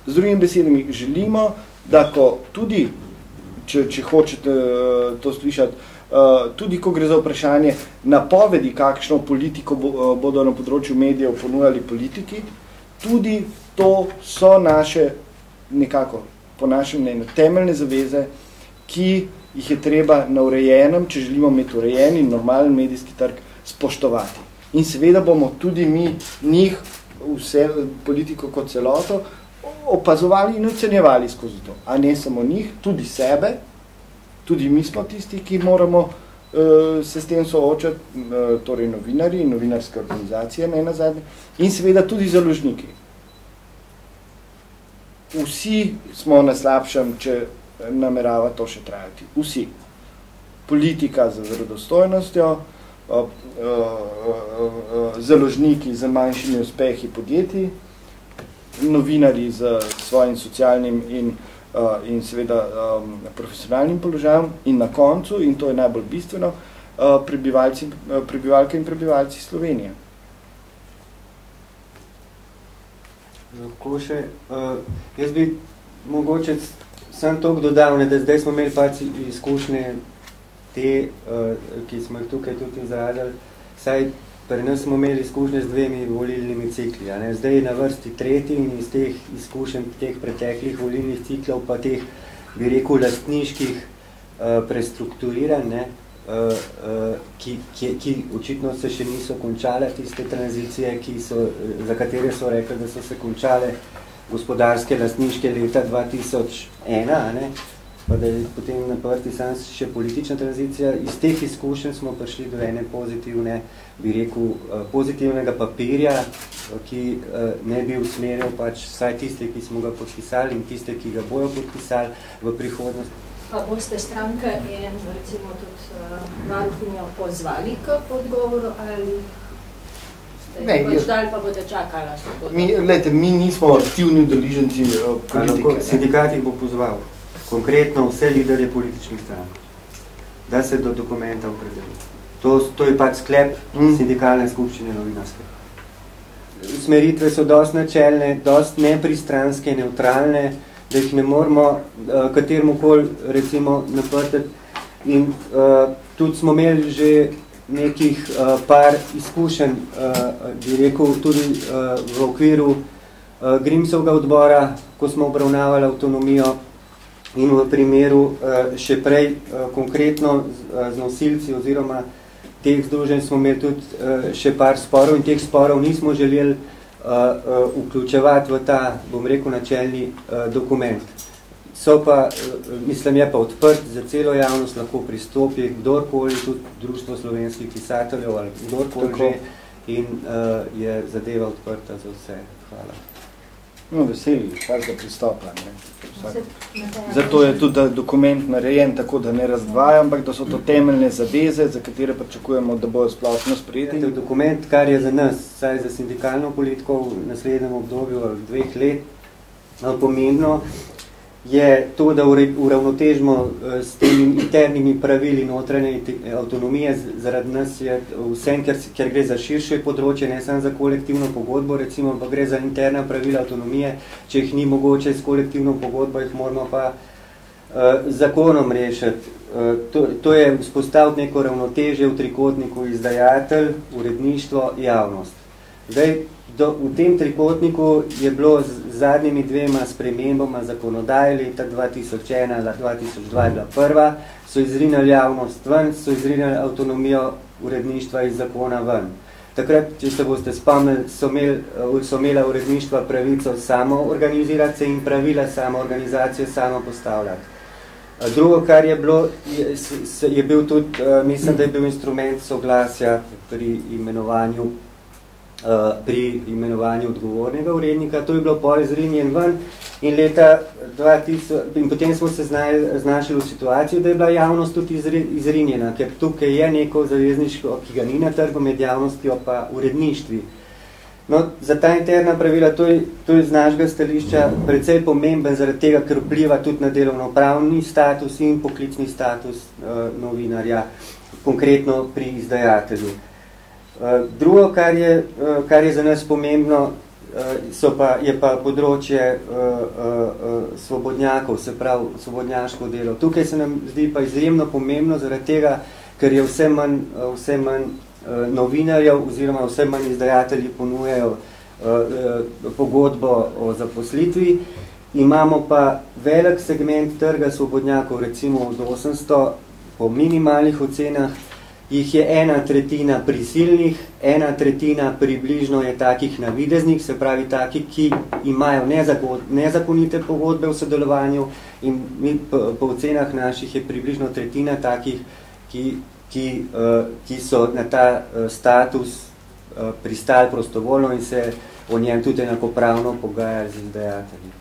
Z drugimi besedami, želimo, da ko tudi, če hočete to slišati, tudi ko gre za vprašanje napovedi, kakšno politiko bodo na področju medijev ponujali politiki, tudi to so naše, nekako, po našem mnenju, temeljne zaveze, ki jih je treba na urejenem, če želimo imeti urejen in normalen medijski trg, spoštovati. In seveda bomo tudi mi njih, vse politiko kot celoto, opazovali in ocenjevali skozi to. A ne samo njih, tudi sebe, tudi mi smo tisti, ki moramo se s tem soočati, torej novinarji in novinarske organizacije, ne nazadnje, in seveda tudi založniki. Vsi smo na slabšem, če namerava to še trajati. Vsi. Politika za verodostojnostjo, založniki za manjšimi uspehi podjetij, novinarji z svojim socialnim in seveda profesionalnim položajem in na koncu, in to je najbolj bistveno, prebivalke in prebivalci Slovenije. Lahko še, jaz bi mogoče sam toliko dodal, da zdaj smo imeli pač izkušnje te, ki smo jih tukaj tudi izrazili, saj pri nas smo imeli izkušnje z 2 volilnimi cikli. Zdaj je na vrsti 3. in iz teh izkušenj teh preteklih volilnih ciklov pa teh, bi rekel, lastniških prestrukturiranj, ki očitno se še niso končale tiste tranzicije, za katere so rekli, da so se končale gospodarske lastniške leta 2001, pa da je potem na prvi sam še politična tranzicija. Iz teh izkušenj smo prišli do ene pozitivne, bi rekel, pozitivnega papirja, ki ne bi usmeril pač vsaj tiste, ki smo ga podpisali in tiste, ki ga bojo podpisali v prihodnost. Pa boste stranke in recimo tudi varuhinjo pozvali k odgovoru ali pa boste čakali? Mi nismo aktivni udeleženci politike. Sindikat jih bo pozval. Konkretno vse liderje političnih strank, da se do dokumenta opredeli. To je pač sklep sindikalne skupščine novinarske. Usmeritve so dosti načelne, dosti nepristranske, neutralne, da jih ne moramo kateremukoli recimo naprtiti. In tudi smo imeli že nekih par izkušenj, bi rekel, tudi v okviru Grimsovega odbora, ko smo obravnavali avtonomijo, in v primeru še prej konkretno z nosilci oziroma teh združenj smo imeli tudi še par sporov in teh sporov nismo želeli vključevati v ta, bom rekel, načelni dokument. So pa, mislim, je pa odprt za celo javnost, lahko pristopi kdorkoli, tudi Društvo slovenskih pisateljev ali kdorkoli že, in je zadeva odprta za vse. Hvala. No, veseli, vsakega pristopa. Zato je tudi dokument narejen tako, da ne razdvaja, ampak da so to temeljne zaveze, za katere pričakujemo, da bojo splošno sprejeti. Dokument, kar je za nas, saj za sindikalno politiko v naslednjem obdobju 2 let pomembno, je to, da uravnotežimo s temi internimi pravili notranje avtonomije. Zaradi nas je vsem, ker gre za širše področje, ne samo za kolektivno pogodbo, recimo, pa gre za interna pravila avtonomije. Če jih ni mogoče s kolektivno pogodbo, jih moramo pa zakonom rešiti. To je vzpostaviti neko ravnotežje v trikotniku izdajatelj, uredništvo, javnost. Zdaj, v tem trikotniku je bilo z zadnjimi 2 spremembama zakonodaje leta 2001 ali 2002 je bila prva, so izrinali javnost ven, so izrinali avtonomijo uredništva iz zakona ven. Takrat, če se boste spomnili, so imela uredništva pravico samo organizirati se in pravila samo organizacijo samo postavljati. Drugo, kar je bilo, je bil tudi, mislim, da je bil instrument soglasja pri imenovanju odgovornega urednika. To je bilo pol izrinjen ven in leta 2000, in potem smo se znašli v situaciji, da je bila javnost tudi izrinjena, ker tukaj je neko zavezništvo, ki ga ni na trgu med javnostjo pa uredništvi. No, za ta interna pravila, to je z našega stališča precej pomemben, zaradi tega, ker vpliva tudi na delovnopravni status in poklicni status novinarja, konkretno pri izdajatelju. Drugo, kar je za nas pomembno, je pa področje svobodnjakov, se pravi svobodnjaško delo. Tukaj se nam zdi pa izjemno pomembno zaradi tega, ker je vse manj novinarjev oziroma vse manj izdajatelji ponujajo pogodbo o zaposlitvi. Imamo pa velik segment trga svobodnjakov, recimo od 800, po minimalnih ocenah, jih je 1/3 prisilnih, 1/3 približno je takih navideznih, se pravi taki, ki imajo nezakonite pogodbe v sodelovanju in mi po ocenah naših je približno 1/3 takih, ki so na ta status pristali prostovoljno in se o njem tudi enakopravno pogajali z izdajatelji.